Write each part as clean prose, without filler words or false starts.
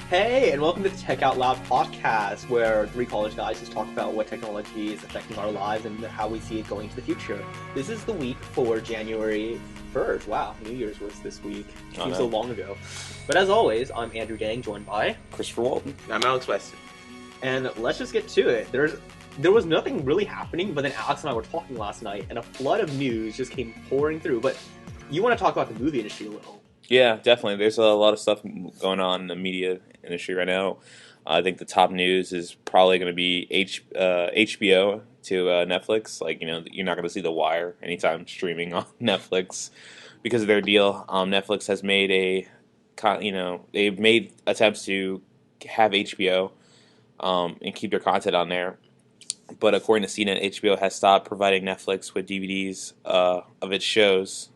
Hey, and welcome to the Tech Out Loud podcast, where three college guys just talk about what technology is affecting our lives and how we see it going into the future. This is the week for January 3rd. Wow, New Year's was this week. Seems so long ago. But as always, I'm Andrew Dang, joined by Christopher Walton. I'm Alex Weston. And let's just get to it. There was nothing really happening, but then Alex and I were talking last night, and a flood of news just came pouring through. But you want to talk about the movie industry a little. Yeah, definitely. There's a lot of stuff going on in the media industry right now. I think the top news is probably going to be HBO to Netflix. Like, you're not going to see The Wire anytime streaming on Netflix because of their deal. Netflix has made they've made attempts to have HBO and keep their content on there. But according to CNET, HBO has stopped providing Netflix with DVDs of its shows.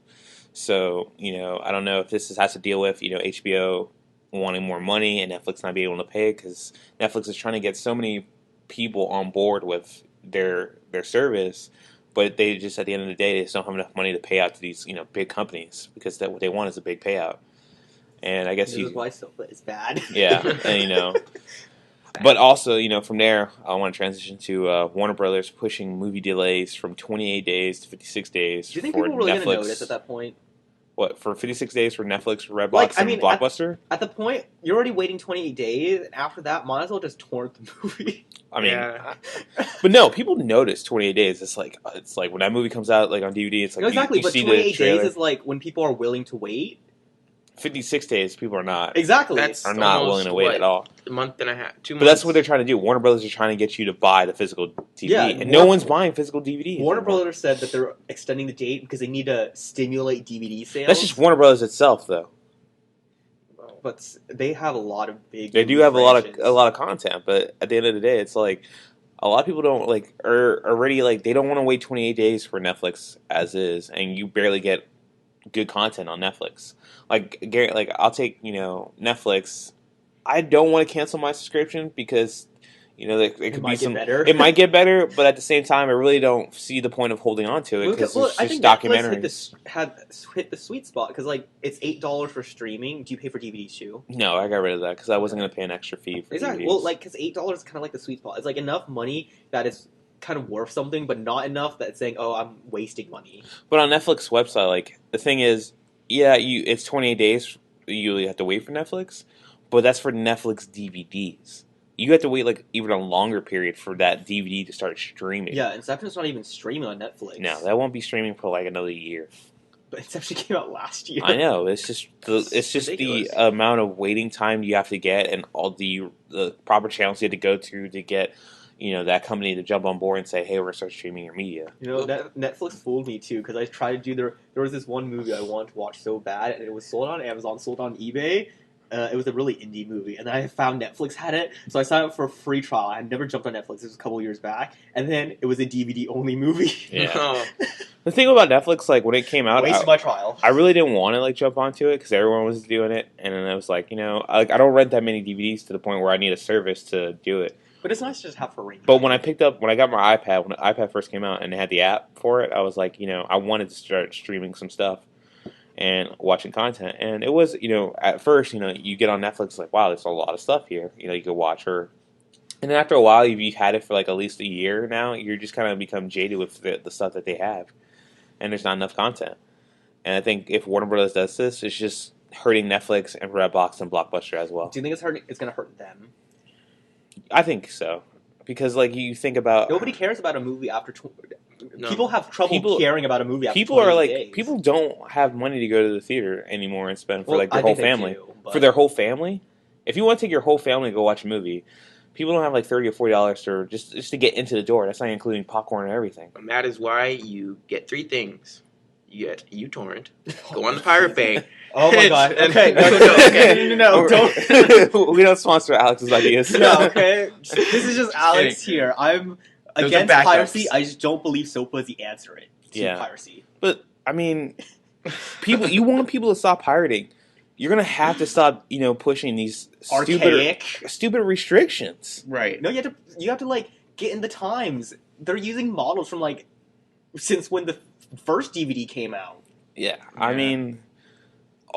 So, I don't know if this has to deal with, HBO wanting more money and Netflix not being able to pay, because Netflix is trying to get so many people on board with their service, but they just, at the end of the day, they just don't have enough money to pay out to these, big companies, because what they want is a big payout. And I guess this is why Sofa is bad. Yeah, and, but also, from there, I want to transition to Warner Brothers pushing movie delays from 28 days to 56 days. Do you think for people were really Netflix. going to notice at that point? What, for 56 days for Netflix, Redbox, and Blockbuster? At the point, you're already waiting 28 days, and after that, might as well just torrent the movie. I mean, but no, people notice 28 days. It's like when that movie comes out, like on DVD, it's like exactly. You but see 28 the trailer. days is like when people are willing to wait. 56 days, people are not. Exactly. Are not willing to wait at all. A month and a half, 2 months. But that's what they're trying to do. Warner Brothers are trying to get you to buy the physical DVD, and no one's buying physical DVDs. Warner Brothers said that they're extending the date because they need to stimulate DVD sales. That's just Warner Brothers itself, though. But they have a lot of big. They do have a lot of content, but at the end of the day, it's like a lot of people don't are already they don't want to wait 28 days for Netflix as is, and you barely get good content on Netflix. I'll take Netflix. I don't want to cancel my subscription because it could be some. Better. It might get better, but at the same time, I really don't see the point of holding on to it because it's just documentaries. Hit the sweet spot because it's $8 for streaming. Do you pay for DVDs too? No, I got rid of that because I wasn't going to pay an extra fee for exactly. DVDs. Well, because $8 is kind of like the sweet spot. It's enough money that is kind of worth something, but not enough that it's saying, "Oh, I'm wasting money." But on Netflix website, the thing is, it's 28 days. You have to wait for Netflix, but that's for Netflix DVDs. You have to wait even a longer period for that DVD to start streaming. Yeah, Inception's not even streaming on Netflix. No, that won't be streaming for another year. But Inception came out last year. I know. It's just the amount of waiting time you have to get and all the proper channels you have to go through to get that company to jump on board and say, hey, we're going to start streaming your media. Netflix fooled me too because I tried to do there was this one movie I wanted to watch so bad and it was sold on Amazon, sold on eBay. It was a really indie movie, and then I found Netflix had it, so I signed up for a free trial. I had never jumped on Netflix. This was a couple years back, and then it was a DVD-only movie. Yeah. The thing about Netflix, when it came out, wasted my trial. I really didn't want to jump onto it because everyone was doing it, and then I was I don't rent that many DVDs to the point where I need a service to do it. But it's nice to just have for ring. But when I got my iPad, when the iPad first came out and they had the app for it, I was I wanted to start streaming some stuff and watching content. And it was, at first, you get on Netflix, wow, there's a lot of stuff here, you could watch her. And then after a while, you've had it for at least a year now, you're just kind of become jaded with the stuff that they have. And there's not enough content. And I think if Warner Brothers does this, it's just hurting Netflix and Redbox and Blockbuster as well. Do you think it's going to hurt them? I think so. Because, you think about... Nobody cares about a movie after... People have trouble caring about a movie after people 20 are days. People don't have money to go to the theater anymore and spend for their whole family. But... For their whole family? If you want to take your whole family to go watch a movie, people don't have $30 or $40 just to get into the door. That's not including popcorn and everything. And that is why you get three things. You get uTorrent, go on the Pirate Bay. Oh my god. Okay. No, don't. We don't sponsor Alex's ideas. No, okay. This is just Alex here. I'm against piracy. I just don't believe SOPA is the answer to piracy. But, you want people to stop pirating. You're going to have to stop, pushing these stupid restrictions. Right. No, you have to get in the times. They're using models from since when the first DVD came out. Yeah. I mean,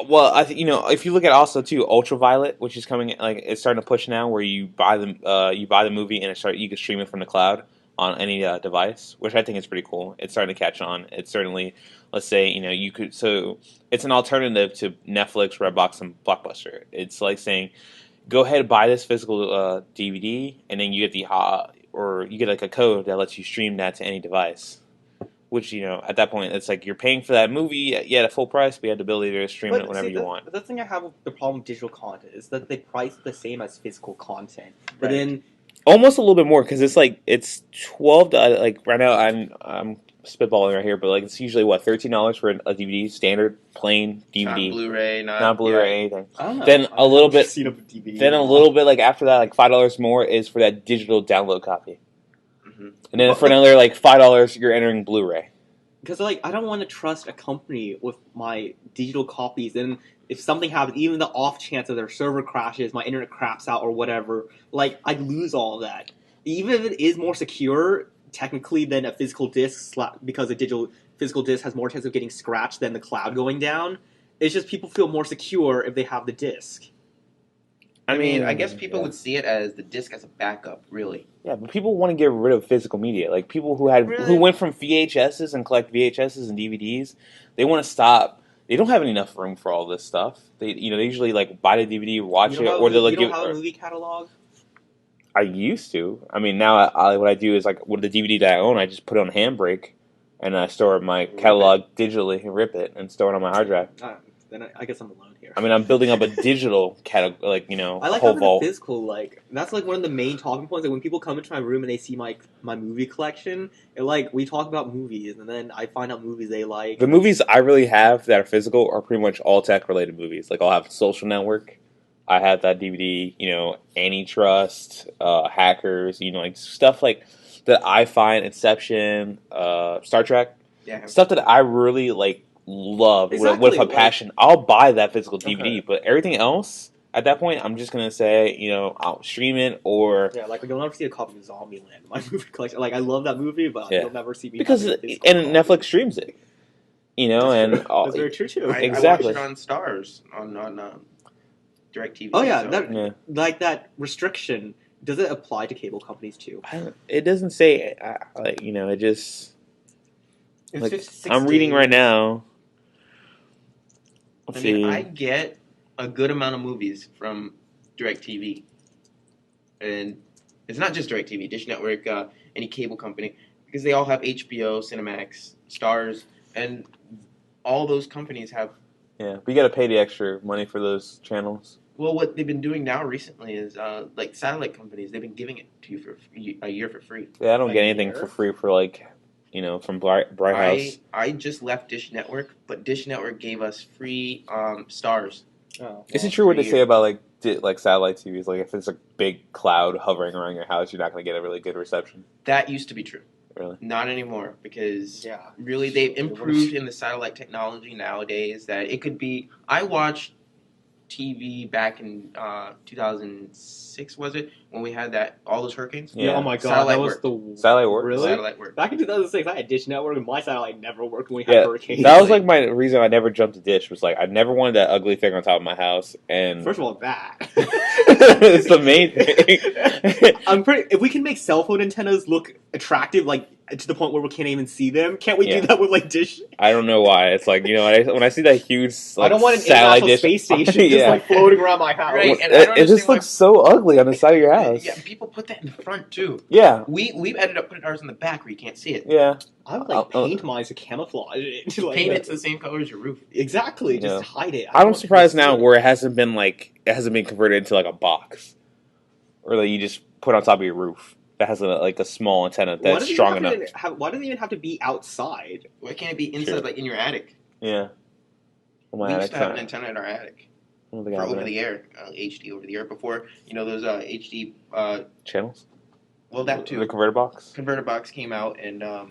Well, I think if you look at also too Ultraviolet, which is coming, like it's starting to push now, where you buy the movie and you can stream it from the cloud on any device, which I think is pretty cool. It's starting to catch on. It's certainly, let's say, you could, so it's an alternative to Netflix, Redbox, and Blockbuster. It's like saying, go ahead and buy this physical DVD, and then you get or you get like a code that lets you stream that to any device. Which, at that point, it's like you're paying for that movie, at full price, but you have the ability to stream it whenever you want. The thing I have with the problem with digital content is that they price the same as physical content. But then... Almost a little bit more, because it's $12, like, right now, I'm spitballing right here, but, like, it's usually, $13 for a DVD, standard, plain DVD. Not Blu-ray, anything. I don't know. Then a little bit, DVD like, after that, like, $5 more is for that digital download copy. And then for like, another, like, $5, you're entering Blu-ray. Because, like, I don't want to trust a company with my digital copies, and if something happens, even the off chance that their server crashes, my internet craps out or whatever, like, I'd lose all of that. Even if it is more secure, technically, than a physical disc, because a physical disc has more chance of getting scratched than the cloud going down, it's just people feel more secure if they have the disc. I mean, I guess people would see it as the disc as a backup, really. Yeah, but people want to get rid of physical media. Like people who went from VHSs and collect VHSs and DVDs, they want to stop. They don't have enough room for all this stuff. They usually like buy the DVD, watch it, or they'll like you don't have a movie catalog. I used to. I mean, now what I do is like with the DVD that I own, I just put it on Handbrake, and I store my catalog digitally and rip it and store it on my hard drive. Then I guess I'm alone here. I mean, I'm building up a digital catalog, like I like whole having vault. a physical. Like that's like one of the main talking points. Like when people come into my room and they see my movie collection, we talk about movies, and then I find out movies they like. The movies I really have that are physical are pretty much all tech related movies. Like I'll have Social Network. I have that DVD. Antitrust, Hackers. Like stuff like that. I find Inception, Star Trek. Yeah. Stuff that I really like. Love with a passion. I'll buy that physical DVD, but everything else at that point, I'm just gonna say, I'll stream it or like you'll never see a copy of Zombieland, my movie collection. Like I love that movie, but you'll never see me because Netflix streams it. And that's very true too. Exactly. I watch it on Stars on DirecTV. Oh yeah, like that restriction. Does it apply to cable companies too? It doesn't say. It just. I'm reading right now. I get a good amount of movies from DirecTV. And it's not just DirecTV, Dish Network, any cable company, because they all have HBO, Cinemax, Stars, and all those companies have... Yeah, but you got to pay the extra money for those channels. Well, what they've been doing now recently is, like satellite companies, they've been giving it to you for a year for free. Yeah, I don't get anything for free for from Bright House. I just left Dish Network, but Dish Network gave us free Stars. Is it true what they say about like satellite TVs? Like if it's a big cloud hovering around your house, you're not going to get a really good reception. That used to be true. Really? Not anymore, because really they've improved in the satellite technology nowadays that it could be... I watched TV back in 2006, was it? When we had all those hurricanes? Yeah. Oh my god, that was the... Satellite worked? Really? Satellite worked. Back in 2006, I had Dish Network, and my satellite never worked when we had hurricanes. That was like my reason I never jumped to Dish, was like I never wanted that ugly thing on top of my house, and... First of all, that. It's the main thing. If we can make cell phone antennas look attractive, like to the point where we can't even see them, can't we do that with like Dish? I don't know why. It's like, when I see that huge I don't want an international space station just floating around my house. Right, and it just looks so ugly on the side of your house. Yeah, people put that in the front too. Yeah. We've ended up putting ours in the back where you can't see it. Yeah. I would paint mine to camouflage it. Paint it to the same color as your roof. Exactly, just hide it. I'm surprised now where it hasn't been converted into like a box. Or that you just put on top of your roof. That has a small antenna that's strong enough. Why does it even have to be outside? Why can't it be inside, like in your attic? Yeah. We used to have an antenna in our attic for over the air, HD over the air. Before those HD channels. Well, that too. The converter box. Converter box came out, and our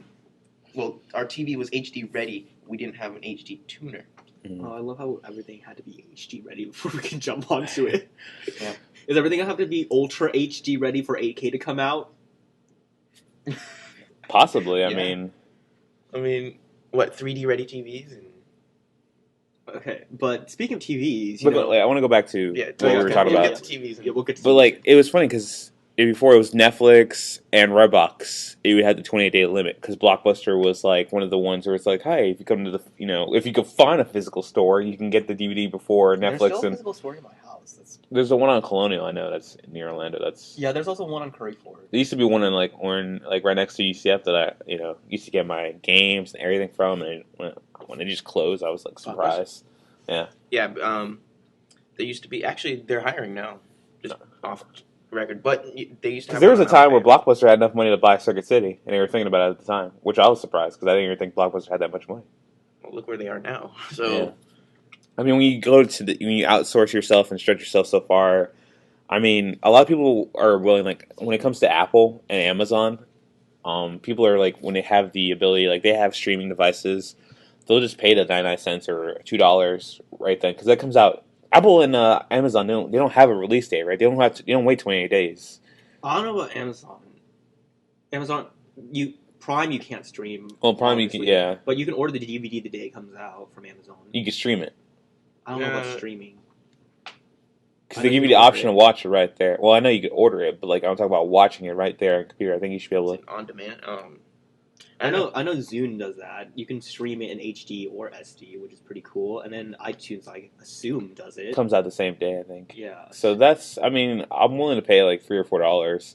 TV was HD ready. We didn't have an HD tuner. Mm. Oh, I love how everything had to be HD ready before we could jump onto it. Yeah. Is everything gonna have to be ultra HD ready for 8K to come out? Possibly. I mean, what 3D ready TVs? Okay, but speaking of TVs, But like, I want to go back to Yeah, what we were okay, talking we'll about. get to TVs. yeah, we'll get to But TVs. like, it was funny because before it was Netflix and Redbox, you had the 28-day limit because Blockbuster was like one of the ones where it's like, hey, if you come to the, if you can find a physical store, you can get the DVD before There's Netflix. still a And physical store in my house. there's the one on Colonial, I know that's near Orlando. That's Yeah, there's also one on Curry Ford. There used to be one in like like right next to UCF that I used to get my games and everything from, and when it just closed, I was like surprised. Yeah, they used to be. Actually, they're hiring now. Just off record, but they used to. Because Have there was a one time where on Alabama. Blockbuster had enough money to buy Circuit City, and they were thinking about it at the time, which I was surprised because I didn't even think Blockbuster had that much money. Well, look where they are now. So. Yeah. I mean, when you when you outsource yourself and stretch yourself so far, I mean, a lot of people are willing, like, when it comes to Apple and Amazon, people are like, when they have the ability, like, they have streaming devices, they'll just pay the 99 cents or $2 right then, because that comes out. Apple and Amazon, they don't have a release date, right? They don't wait 28 days. I don't know about Amazon. Amazon, Prime you can't stream. Well, Prime you obviously, can, yeah, but you can order the DVD the day it comes out from Amazon. you can stream it. I don't know Yeah. about streaming. Because they give you the option to watch it right there. Well, I know you could order it, but like I'm talking about watching it right there on computer. I think you should be able to. On demand. I know Zune does that. You can stream it in HD or SD, which is pretty cool. And then iTunes, I assume, does it. It comes out the same day, I think. Yeah. So I mean, I'm willing to pay like $3 or $4.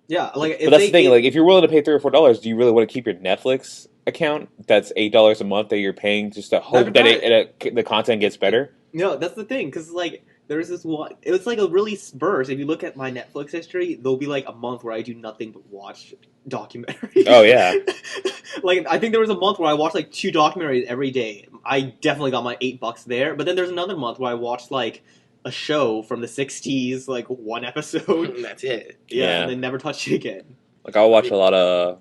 Yeah, like But that's the thing. Like, if you're willing to pay $3 or $4, do you really want to keep your Netflix account? That's $8 a month that you're paying just to hope that the content gets better. No, that's the thing, because like there's this one. It was like a really spurs. If you look at my Netflix history, there'll be like a month where I do nothing but watch documentaries. Oh yeah. Like I think there was a month where I watched like 2 documentaries every day. I definitely got my $8 there. But then there's another month where I watched like a show from the '60s, like 1 episode. That's it. Yeah. And then never touched it again. Like I'll watch a lot of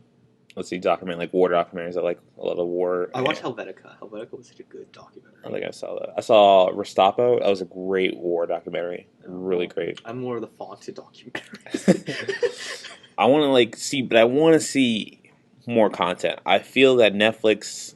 like war documentaries. I like a lot of war. I watched Helvetica. Helvetica was such a good documentary. I think I saw that. I saw Restapo. That was a great war documentary. Really great. I'm more of the Fonted documentaries. I want to see more content. I feel that Netflix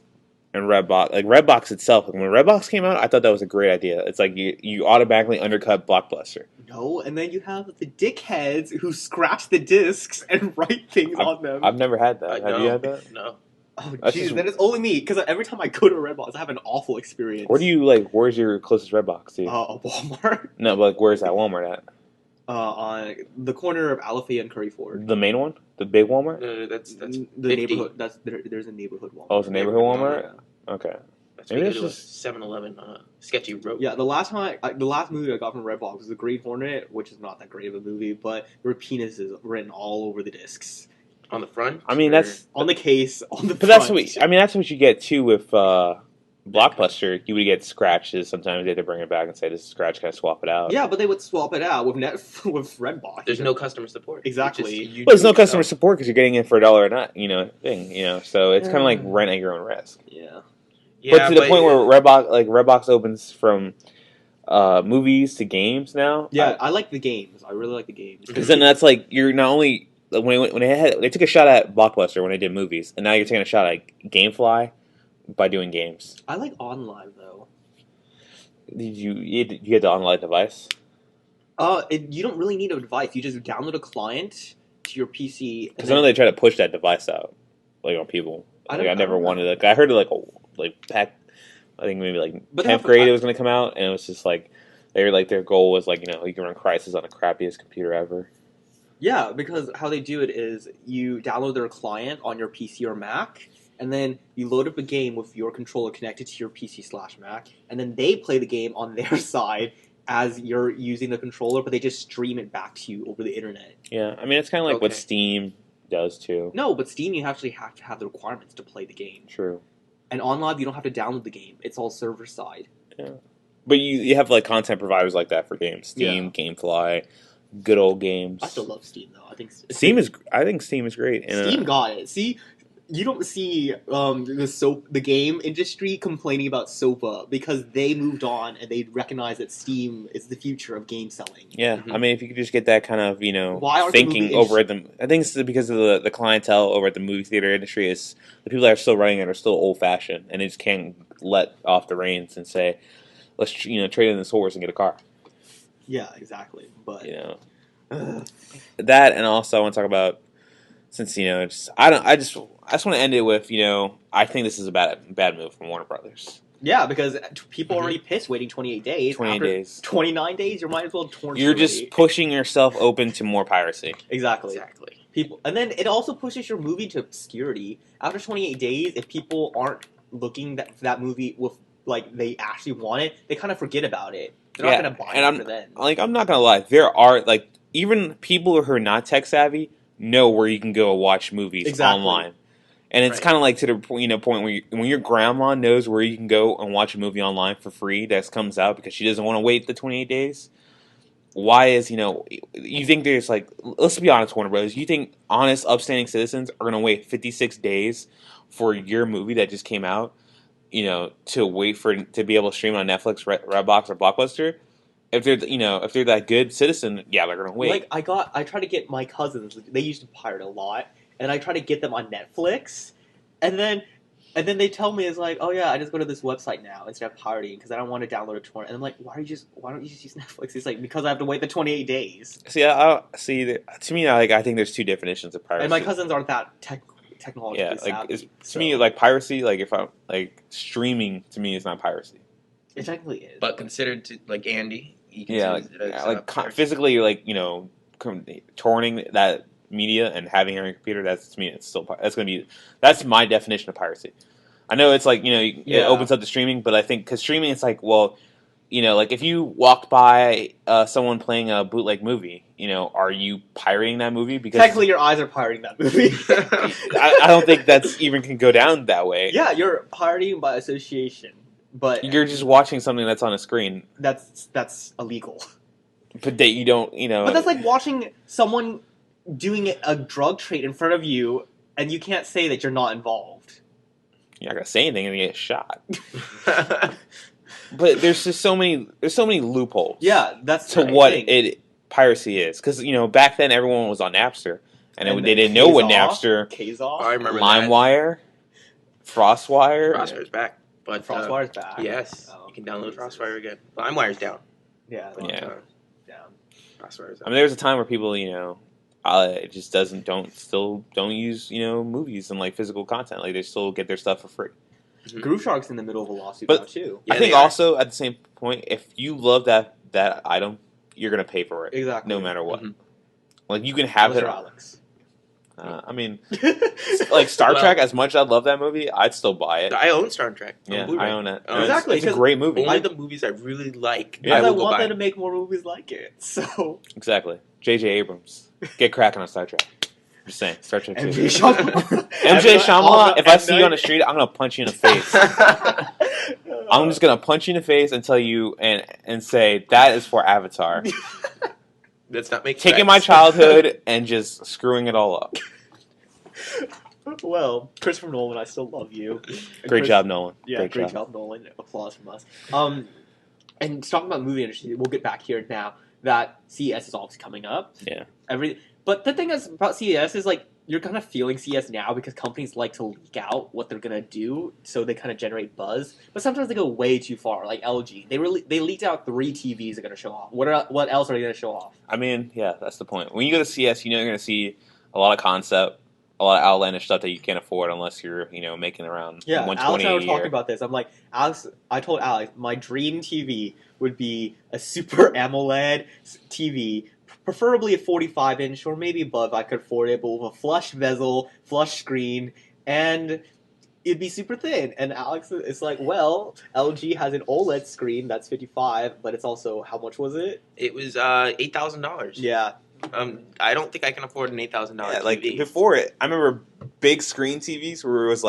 and Redbox itself, like when Redbox came out, I thought that was a great idea. It's like you automatically undercut Blockbuster. No, and then you have the dickheads who scratch the discs and write things on them. I've never had that. Have you had that? No. Oh, That's jeez, just- that is only me, because every time I go to a Redbox, I have an awful experience. Where's your closest Redbox to you? A Walmart. No, but like, where's that Walmart at? On the corner of Alafaya and Curry Ford. The main one? The big Walmart? No, that's the 50. neighborhood. There's a neighborhood Walmart. Oh, it's a neighborhood Walmart? Yeah. Okay. That's Maybe maybe it's it was just- 7-Eleven on a sketchy road. Yeah, the last movie I got from Redbox was The Green Hornet, which is not that great of a movie, but there were penises written all over the discs. On the front. I mean, or- that's On the case, on the But that's front. that's what you get too with Blockbuster. You would get scratches. Sometimes they had to bring it back and say this is a scratch. Can I swap it out? Yeah, but they would swap it out with with Redbox. There's no customer support. Exactly. You Well, there's do no it customer yourself. support because you're getting it for $1 a night. So it's kind of like rent at your own risk. Yeah. Yeah, but to the point where Redbox opens from movies to games now. Yeah, I like the games. I really like the games. Because then that's like you're not only when they took a shot at Blockbuster when they did movies, and now you're taking a shot at GameFly by doing games. I like OnLive though. Did you get the online device? You don't really need a device. You just download a client to your PC. and Because I know they try to push that device out, like on people. I never wanted it. I heard it back. I think maybe like But 10th grade it was going to come out, and it was just like their goal was like you can run Crysis on the crappiest computer ever. Yeah, because how they do it is you download their client on your PC or Mac, and then you load up a game with your controller connected to your PC/Mac, and then they play the game on their side as you're using the controller, but they just stream it back to you over the internet. Yeah, I mean it's kind of like what Okay. Steam does too. No, but Steam, you actually have to have the requirements to play the game. True. And OnLive, you don't have to download the game. It's all server side. But you have like content providers like that for games. Steam, GameFly, good old games. I still love Steam, though. I think I think Steam is great. And, Steam got it. See, you don't see the game industry complaining about SOPA because they moved on and they recognize that Steam is the future of game selling. Yeah, Mhm. I mean, if you could just get that kind of Why aren't the thinking movie over at the, I think it's because of the clientele over at the movie theater industry is the people that are still running it are still old fashioned and they just can't let off the reins and say, let's trade in this horse and get a car. Yeah, exactly. But that, and also I want to talk about, since I just want to end it with I think this is a bad move from Warner Brothers. Yeah, because people already pissed waiting 28 days. 28 days. 29 days, you might as well torrent. You're just pushing yourself open to more piracy. Exactly. People, and then it also pushes your movie to obscurity. After 28 days, if people aren't looking for that movie with like they actually want it, they kind of forget about it. They're not going to buy it for then. I'm not going to lie. There are even people who are not tech savvy know where you can go watch movies online. And it's kind of like to the point where when your grandma knows where you can go and watch a movie online for free that comes out because she doesn't want to wait the 28 days. Why is, you think there's let's be honest, Warner Brothers, you think honest, upstanding citizens are going to wait 56 days for your movie that just came out, to wait to be able to stream on Netflix, Redbox, or Blockbuster? If they're that good citizen, yeah, they're going to wait. I try to get my cousins, they used to pirate a lot. And I try to get them on Netflix, and then they tell me it's like, oh yeah, I just go to this website now instead of pirating because I don't want to download a torrent. And I'm like, why don't you just use Netflix? It's like because I have to wait the 28 days. See, to me, I think there's two definitions of piracy. And my cousins aren't that technologically savvy. To me, piracy, if I'm streaming, to me is not piracy. It technically is, but considered to Andy, physically, torrenting that media and having it on your computer, that's my definition of piracy. I know it's it opens up to streaming, but I think because streaming, it's if you walked by someone playing a bootleg movie, are you pirating that movie? Because technically your eyes are pirating that movie. I don't think that's even can go down that way. Yeah, you're pirating by association, but you're just watching something that's on a screen. That's illegal. But that you don't, But that's like watching someone doing a drug trade in front of you, and you can't say that you're not involved. You're not gonna say anything and you get shot. But there's just so many loopholes. Yeah, that's to what piracy is, because back then everyone was on Napster, and they didn't know what Napster. Kazaa. I remember LimeWire, FrostWire. FrostWire's back, but FrostWire's back. Yes, you can download FrostWire again. LimeWire's down. Yeah, down. FrostWire's. I mean, there was a time where people, it just don't use movies and physical content. They still get their stuff for free. Mm-hmm. Groove Shark's in the middle of a lawsuit now too. Yeah, I think also at the same point, if you love that item, you're gonna pay for it exactly, no matter what. Mm-hmm. You can have it. Alex. I mean, Star Trek. As much as I love that movie, I'd still buy it. I own Star Trek. Yeah, I own it. Exactly, it's a great movie. Only the movies I really like. Yeah, I want them to make more movies like it. So exactly, J.J. Abrams, get cracking on Star Trek. I'm just saying, Star Trek 2. M. Shyamalan. If I see you on the street, I'm gonna punch you in the face. I'm just gonna punch you in the face and tell you and say that is for Avatar. That's not making taking my childhood and just screwing it all up. Well, Christopher Nolan, I still love you. Great job, Nolan. Yeah, great job, Nolan. Applause from us. And talking about movie industry, we'll get back here now that CES is always coming up. Yeah. But the thing is about CES is you're kind of feeling CES now because companies like to leak out what they're gonna do, so they kind of generate buzz. But sometimes they go way too far. Like LG, they leaked out 3 TVs they're gonna show off. What else are they gonna show off? I mean, yeah, that's the point. When you go to CES, you're gonna see a lot of concept, a lot of outlandish stuff that you can't afford unless you're making around $120 Alex and I were talking about this. I'm like, Alex. I told Alex my dream TV would be a Super AMOLED TV. Preferably a 45-inch or maybe above. I could afford it, but with a flush bezel, flush screen, and it'd be super thin. And Alex is like, well, LG has an OLED screen that's 55, but it's also, how much was it? It was $8,000. Yeah. I don't think I can afford an $8,000 TV. Before it, I remember big screen TVs where it was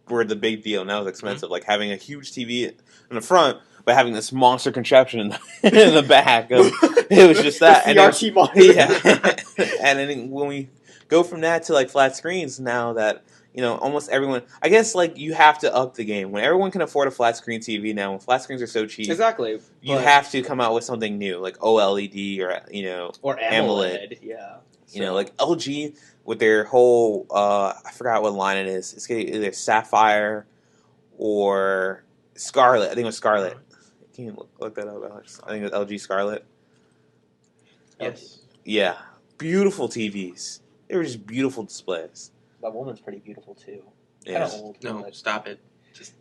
were the big deal, and that was expensive. Mm-hmm. Having a huge TV in the front, but having this monster contraption in the back. It was just that. CRT monitor. Yeah. And then when we go from that to flat screens, now that almost everyone, I guess you have to up the game. When everyone can afford a flat screen TV now, when flat screens are so cheap, exactly, you have to come out with something new, like OLED or AMOLED. Yeah. LG with their whole I forgot what line it is. It's either Sapphire or Scarlet. I think it was Scarlet. Can you look that up, Alex? I think it was LG Scarlet. Yes. Yeah, beautiful TVs. They were just beautiful displays. That woman's pretty beautiful too. Yeah. Kind of old. No, but- stop it. Just.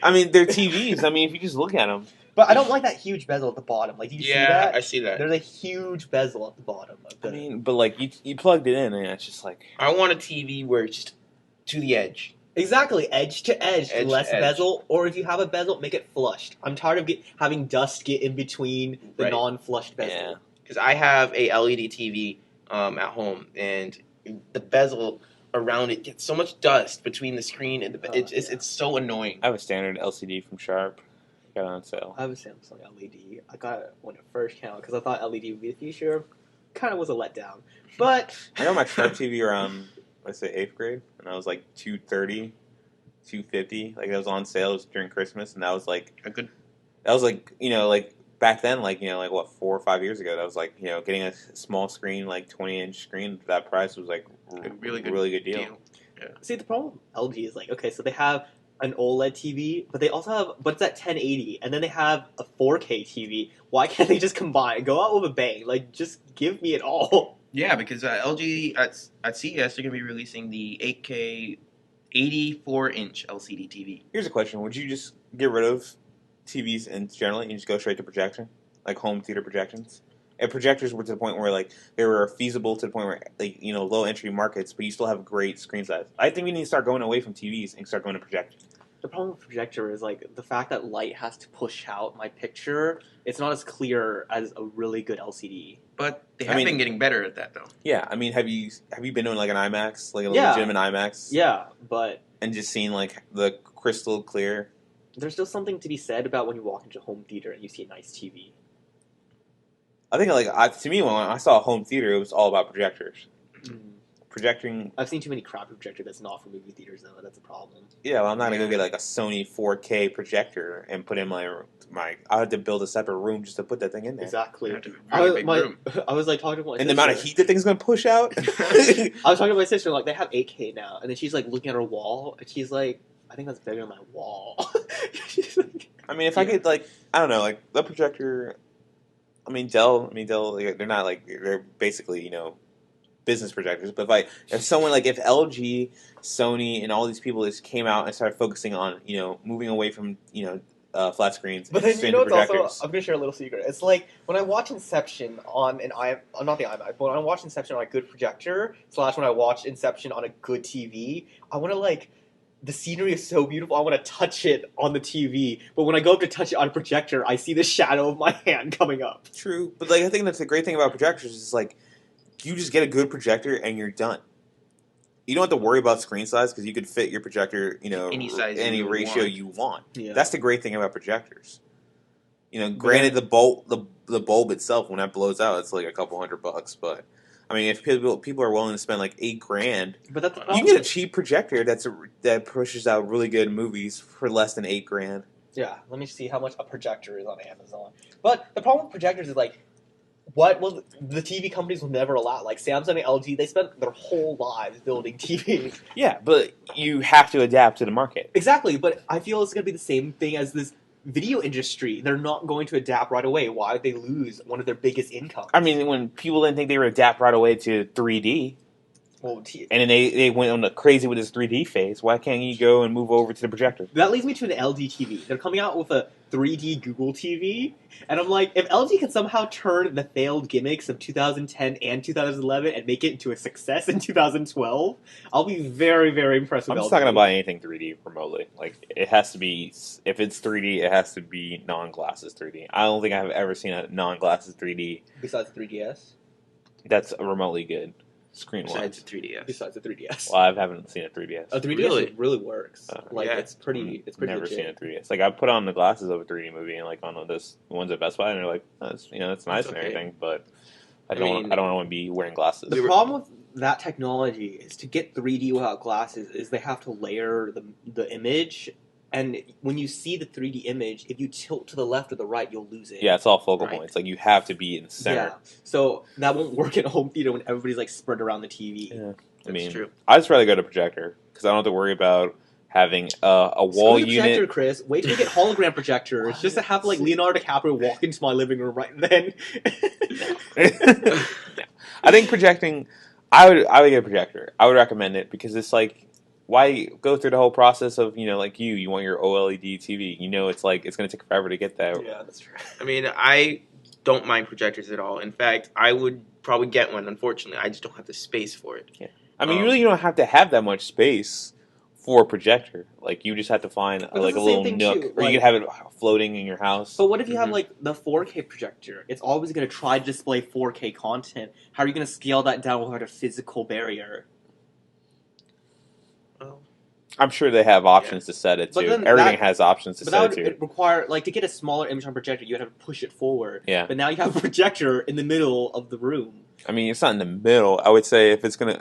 I mean, they're TVs. I mean, if you just look at them. But I don't like that huge bezel at the bottom. Like, do you see Yeah, that? I see that. There's a huge bezel at the bottom of the. I mean, but like you plugged it in, and it's just like I want a TV where it's just to the edge. Exactly, edge to edge, Edge to less edge. bezel, or if you have a bezel, make it flushed. I'm tired of having dust get in between the Right. non-flushed bezel. yeah. Because I have a LED TV at home, and the bezel around it gets so much dust between the screen and the. It's so annoying. I have a standard LCD from Sharp. Got it on sale. I have a Samsung LED. I got it when it first came out because I thought LED would be the future. Kind of was a letdown, but I got my Sharp TV around, let's say, 8th grade, and I was like $230, $250. Like, that was on sale. It was during Christmas, and that was like, A good. like back then, like 4 or 5 years ago, that was like, getting a small screen, like 20-inch screen, for that price was like A really good deal. see the problem with LG is like, okay, so they have an OLED TV, but they also have, but it's at 1080, and then they have a 4K TV. Why can't they just combine, go out with a bang? Like, just give me it all. Yeah, because LG at CES they're gonna be releasing the 8K 84-inch LCD TV. Here's a question: would you just get rid of TVs in generally and just go straight to projection, like home theater projections? If projectors were to the point where like they were feasible to the point where like low entry markets, but you still have great screen size. I think we need to start going away from TVs and start going to projectors. The problem with projector is like the fact that light has to push out my picture. It's not as clear as a really good LCD. But they I have mean- been getting better at that though. Yeah, I mean, have you been doing like an IMAX, like a Yeah. legitimate IMAX, Yeah, but and just seen like the crystal clear? there's still something to be said about when you walk into a home theater and you see a nice TV. I think to me when I saw a home theater, it was all about projectors. Projecting. I've seen too many crappy projector that's not for movie theaters though. That's a problem. Yeah, well, I'm not gonna go get like a Sony 4K projector and put in my. I had to build a separate room just to put that thing in there. Exactly. You have to have a really big room. I was like talking to my And the amount of sister. heat that thing's gonna push out. I was talking to my sister, like, they have 8K now, and then she's like looking at her wall, and she's like, I think that's bigger than my wall. She's like, I mean, if I could, like, I don't know, like the projector. I mean, Dell. Like, they're not like they're basically business projectors. But if someone like if LG, Sony, and all these people just came out and started focusing on moving away from flat screens, but and then straight you know to what's also, projectors. I'm gonna share a little secret. It's like when I watch Inception on not the iMac, but when I watch Inception on a good projector / when I watch Inception on a good TV, I want to like. The scenery is so beautiful. I want to touch it on the TV, but when I go up to touch it on a projector, I see the shadow of my hand coming up. True, but like I think that's the great thing about projectors is like you just get a good projector and you're done. You don't have to worry about screen size because you could fit your projector, Any size any you ratio want. you want. Yeah. That's the great thing about projectors. Granted, the bulb itself when that blows out, it's like a couple $100, but I mean, if people are willing to spend like $8,000, But that's the you problem. can get a cheap projector that pushes out really good movies for less than $8,000. Yeah, let me see how much a projector is on Amazon. But the problem with projectors is like, what will the TV companies will never allow? Like Samsung and LG, they spent their whole lives building TVs. Yeah, but you have to adapt to the market. Exactly, but I feel it's going to be the same thing as this video industry. They're not going to adapt right away. Why would they lose one of their biggest incomes? I mean, when people didn't think they would adapt right away to 3D, well, and then they went on the crazy with this 3D phase, why can't you go and move over to the projector? that leads me to an LG TV. They're coming out with a 3D Google TV, and I'm like, if LG can somehow turn the failed gimmicks of 2010 and 2011 and make it into a success in 2012, I'll be very, very impressed with I'm LG. just not going to buy anything 3D remotely. Like, it has to be, if it's 3D, it has to be non-glasses 3D. I don't think I've ever seen a non-glasses 3D Besides the 3DS? that's remotely good screen-wise. Besides the 3DS. Besides the 3DS. Well, I haven't seen a 3DS. A 3DS Really? works. Oh, like yeah. it's pretty Never legit. seen a 3DS. Like, I put on the glasses of a 3D movie and like on those ones at Best Buy, and they're like, oh, it's it's nice It's and okay. everything, but I I don't mean- want to be wearing glasses. The problem with that technology is to get 3D without glasses is they have to layer the image, and when you see the 3D image, if you tilt to the left or the right, you'll lose it. Yeah, it's all focal Right. points. Like, you have to be in the center. Yeah. So that won't work in a home theater when everybody's like spread around the TV. Yeah. I That's mean, true. I'd just rather go to projector because I don't have to worry about having a wall Screw the projector, unit. Chris. Wait till we get hologram projectors, just to have like Leonardo DiCaprio walk into my living room right then. I think projecting. I would get a projector. I would recommend it because it's like, why go through the whole process of like you want your OLED TV. It's like it's going to take forever to get that. Yeah, that's true. I mean, I don't mind projectors at all. In fact, I would probably get one. Unfortunately, I just don't have the space for it. Yeah. I mean, you really don't have to have that much space for a projector. Like, you just have to find But like it's a the same little thing, nook, too, or like- you can have it floating in your house. But what if you have Mhm. like the 4K projector? It's always going to try to display 4K content. How are you going to scale that down without a physical barrier? Well, I'm sure they have options to set it But too. then Everything that- has options to But set that it would to. require, like, to get a smaller image on projector, you would have to push it forward. Yeah. But now you have a projector in the middle of the room. I mean, it's not in the middle. I would say if it's gonna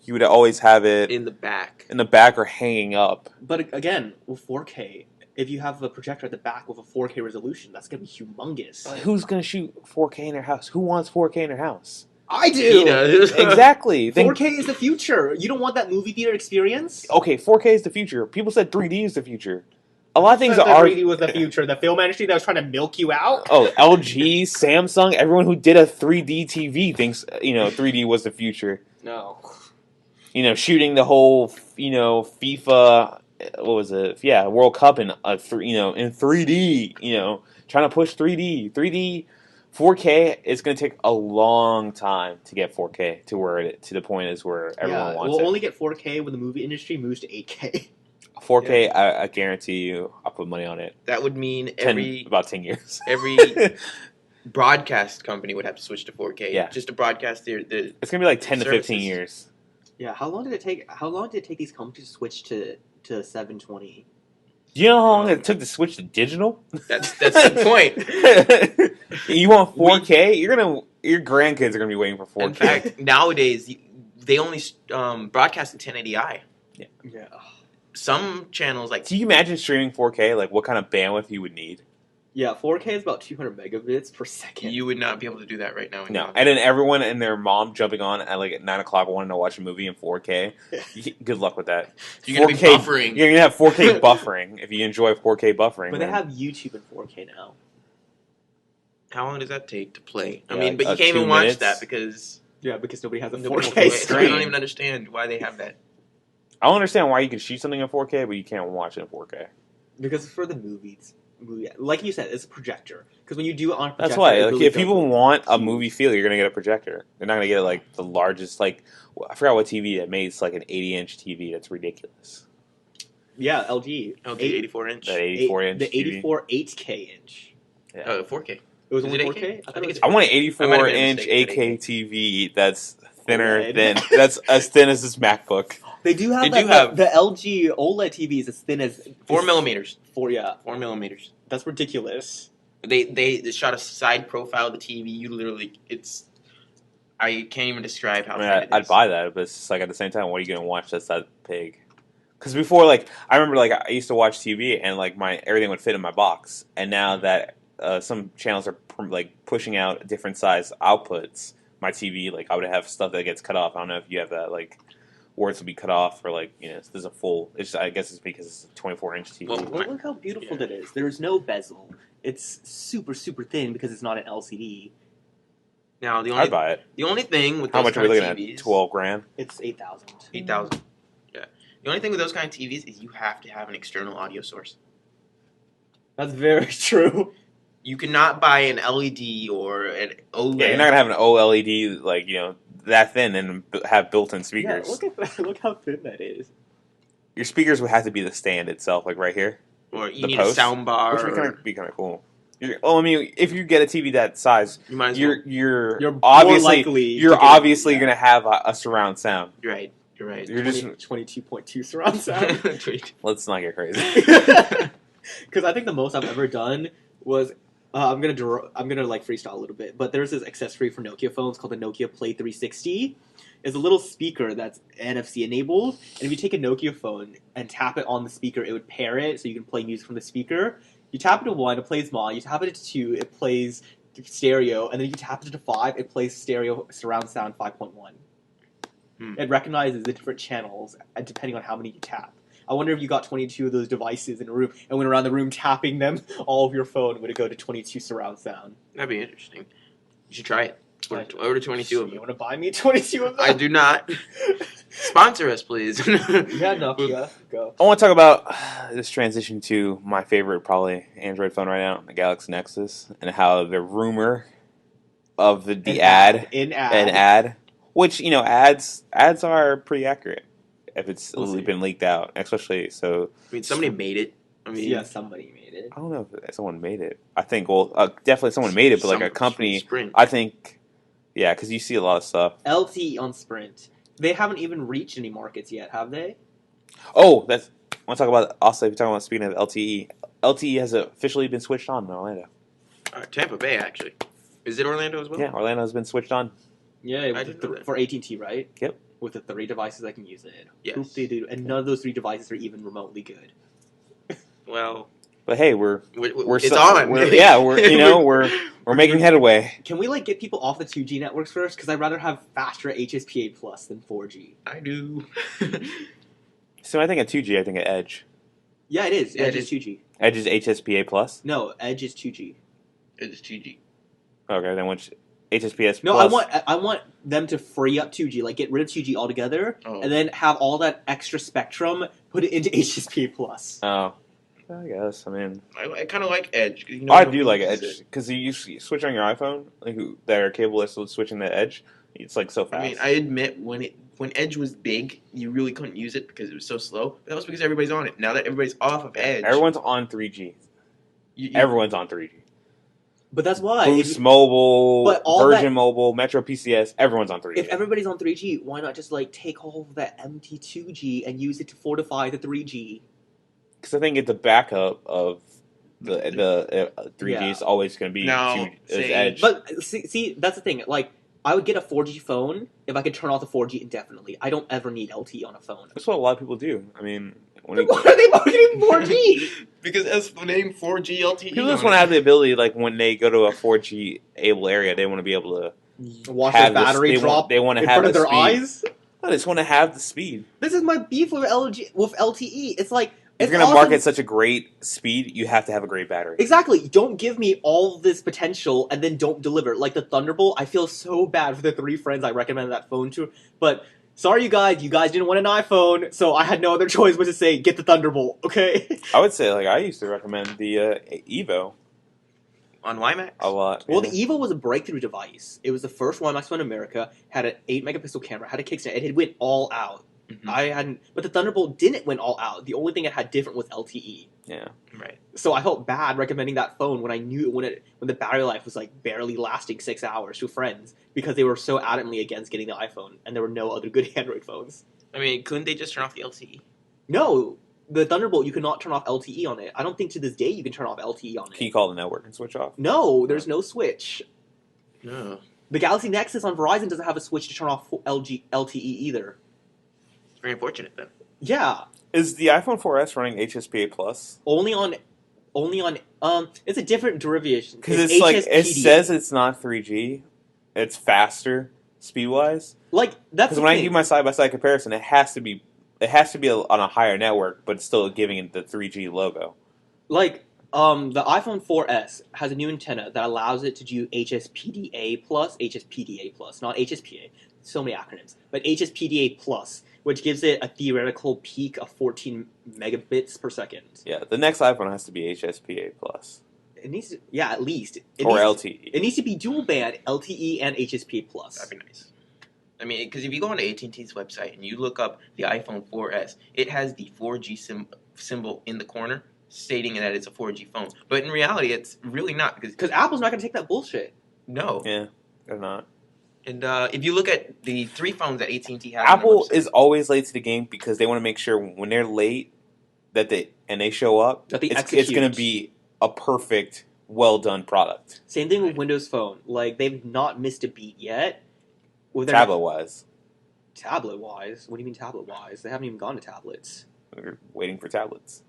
you would always have it in the back. in the back or hanging up. But again, with 4K, if you have a projector at the back with a 4K resolution, that's going to be humongous. Who's gonna shoot 4K in their house? Who wants 4K in their house? I do! He does. Exactly. Then- 4K is the future. You don't want that movie theater experience? Okay, 4K is the future. People said 3D is the future. A lot of things That are. 3D was the future. The film industry that was trying to milk you out? Oh, LG, Samsung, everyone who did a 3D TV thinks 3D was the future. No. Shooting the whole FIFA, what was it? Yeah, World Cup in in 3D. Trying to push 3D. 4K is going to take a long time to get 4K to the point is where everyone wants we'll it. only get 4K when the movie industry moves to 8K. 4K, I guarantee you, I'll put money on it. That would mean every About 10 years. every broadcast company would have to switch to 4K. Yeah. Just to broadcast their It's going to be like 10 to 15 services. years. Yeah, how long did it take these companies to switch to 720? Do you know how long it took to switch to digital? That's the point. You want 4K? Your grandkids are gonna be waiting for 4K. In fact, nowadays they only broadcast in 1080i. Yeah. Some channels like Do you imagine streaming 4K? Like, what kind of bandwidth you would need? Yeah, 4K is about 200 megabits per second. you would not be able to do that right now. in No, your and then everyone and their mom jumping on at 9:00 wanting to watch a movie in 4K. Good luck with that. You're gonna be 4K buffering. You're gonna have 4K buffering if you enjoy 4K buffering. But they then- have YouTube in 4K now. How long does that take to play? I Yeah, mean, but you 2 can't even watch minutes. that because Yeah, because nobody has a nobody will 4K play it. screen. I don't even understand why they have that. I don't understand why you can shoot something in 4K, but you can't watch it in 4K. Because for the movie, like you said, it's a projector. Because when you do it on a projector, That's why. it Like, really if people does- want a movie feel, you're gonna get a projector. They're not gonna get the largest. I forgot what TV that made. It's like an 80-inch TV. That's ridiculous. Yeah, LG. LG 84 inch. That 84-inch The TV. 84 8K inch. 4K. It was Is only it 4K? 8K? I thought I think it was it's I want an I might have 84-inch made a mistake, 8K TV that's thinner OLED. than that's as thin as this MacBook. They do have, They do have- the LG OLED TV is as thin as 4 millimeters. 4 millimeters. That's ridiculous. They shot a side profile of the TV. You literally, I can't even describe how. I mean, thin it I'd is. buy that, but it's just at the same time, what are you gonna watch that's that big? Because before, I remember, I used to watch TV and everything would fit in my box, and now that some channels are pushing out different size outputs, my TV I would have stuff that gets cut off. I don't know if you have that words will be cut off or there's a full. I guess it's because it's a 24-inch TV. Well, Well, look how beautiful Yeah. that is. There's no bezel. It's super, super thin because it's not an LCD. Now the I'd only buy it. thing with How those much are we kind looking of at? TVs, 12 grand. It's 8,000. 8,000. Yeah. The only thing with those kind of TVs is you have to have an external audio source. That's very true. You cannot buy an LED or an OLED. Yeah, you're not gonna have an OLED that thin and have built-in Yeah, speakers. look at that. Look how thin that is. Your speakers would have to be the stand itself, right here, or you the need post, a sound bar. which would or- be kind of cool. I mean, if you get a TV that size, you might as you're well. You're more obviously likely you're to get obviously yeah. gonna have a surround sound. You're right. You're right. You're just 22.2 surround sound. Tweet. let's not get crazy. Because I think the most I've ever done was I'm gonna freestyle a little bit, but there's this accessory for Nokia phones called the Nokia Play 360. It's a little speaker that's NFC enabled, and if you take a Nokia phone and tap it on the speaker, it would pair it so you can play music from the speaker. You tap it to 1, it plays mod. You tap it to 2, it plays stereo, and then you tap it to 5, it plays stereo surround sound 5.1. Hmm. It recognizes the different channels depending on how many you tap. I wonder if you got 22 of those devices in a room and went around the room tapping them all of your phone, would it go to 22 surround sound? That'd be interesting. You should try it. Order 22 of You them. want to buy me 22 of them? I do not. Sponsor us, please. Yeah, Nokia, go. I want to talk about this transition to my favorite, probably Android phone right now, the Galaxy Nexus, and how the rumor of the An ad, which ads are pretty accurate if it's We'll see. been leaked out, especially so. I mean, somebody made it. I mean, Yeah, somebody made it. I don't know if someone made it. I think definitely someone made it, but like a company. Sprint. I think, yeah, because you see a lot of stuff. LTE on Sprint. They haven't even reached any markets yet, have they? Oh, I want to talk about also. If you're talking about speaking of LTE, LTE has officially been switched on in Orlando. Tampa Bay, actually. Is it Orlando as well? Yeah, Orlando has been switched on. Yeah, I with didn't the know that. for AT&T, right? Yep. With the 3 devices I can use it. Yes. Oop-de-doo. And none of those 3 devices are even remotely good. Well, But hey, we're it's on. we're making headway. Can we get people off the 2G networks first? Because I'd rather have faster HSPA plus than 4G. I do. So I think at 2G, I think at Edge. Yeah, it is. Yeah, Edge it is 2G. Edge is HSPA plus. No, Edge is 2G. It's 2G. Okay, then which HSPS No, plus? I want them to free up 2G, get rid of 2G altogether, Oh. and then have all that extra spectrum put it into HSPA plus. Oh, I guess. I mean, I kind of like Edge. 'Cause I do like Edge because you switch on your iPhone, that are capable of switching to Edge. It's so fast. I mean, I admit when Edge was big, you really couldn't use it because it was so slow. But that was because everybody's on it. Now that everybody's off of Edge, Everyone's on 3G. Everyone's on 3G. But that's why. Boost Mobile, But all Virgin that- Mobile, Metro PCS, everyone's on 3G. If everybody's on 3G, why not just take all of that empty 2G and use it to fortify the 3G? Because I think it's a backup of the 3G Yeah. is always going to be No, is see, Edge. But see, that's the thing. I would get a 4G phone if I could turn off the 4G indefinitely. I don't ever need LTE on a phone. That's what a lot of people do. I mean, when Why are they marketing 4G? because that's the name 4G LTE. people just want to have the ability, when they go to a 4G able area, they want to be able to Watch have their battery drop They want to in have front of the their speed. eyes. No, they just want to have the speed. This is my beef with LTE. It's If it's you're going to awesome. market such a great speed, you have to have a great battery. Exactly. Don't give me all this potential and then don't deliver. Like the Thunderbolt, I feel so bad for the 3 friends I recommended that phone to. But sorry, you guys didn't want an iPhone, so I had no other choice but to say get the Thunderbolt. Okay. I would say, I used to recommend the Evo on WiMAX. a lot. Well, yeah. the Evo was a breakthrough device. It was the first WiMAX phone in America. Had an 8-megapixel camera. Had a kickstand. It had went all out. Mhm. But the Thunderbolt didn't went all out. The only thing it had different was LTE. Yeah. Right. So I felt bad recommending that phone when I knew when the battery life was barely lasting 6 hours to friends because they were so adamantly against getting the iPhone and there were no other good Android phones. I mean, couldn't they just turn off the LTE? No, the Thunderbolt you cannot turn off LTE on it. I don't think to this day you can turn off LTE on Can you it. call the network and switch off? No, there's no switch. No. The Galaxy Nexus on Verizon doesn't have a switch to turn off LTE either. It's very unfortunate then. Yeah, Is the iPhone 4S running HSPA plus? only on it's a different derivation Because it's it HSPD. says it's not 3G. It's faster speed wise. that's Because the when I thing. do my side by side comparison, it has to be on a higher network, but it's still giving it the 3G logo. The iPhone 4S has a new antenna that allows it to do HSPDA plus, not HSPA. So many acronyms, but HSPDA plus, which gives it a theoretical peak of 14 megabits per second. Yeah, the next iPhone has to be HSPA plus It needs to, at least. or LTE. It needs to be dual band LTE and HSPA plus. That'd be nice. I mean, because if you go on AT&T's website and you look up the iPhone 4S, it has the 4G symbol in the corner stating that it's a 4G phone. But in reality, it's really not. Because Apple's not going to take that bullshit. No. Yeah, they're not. And if you look at the 3 phones that AT&T has, Apple on the website, is always late to the game because they want to make sure when they're late that they show up, That they it's execute. going to be a perfect, well done product. Same thing with Windows Phone. They've not missed a beat yet. With their Tablet wise, Tablet-wise? What do you mean tablet-wise? They haven't even gone to tablets. we're waiting for tablets.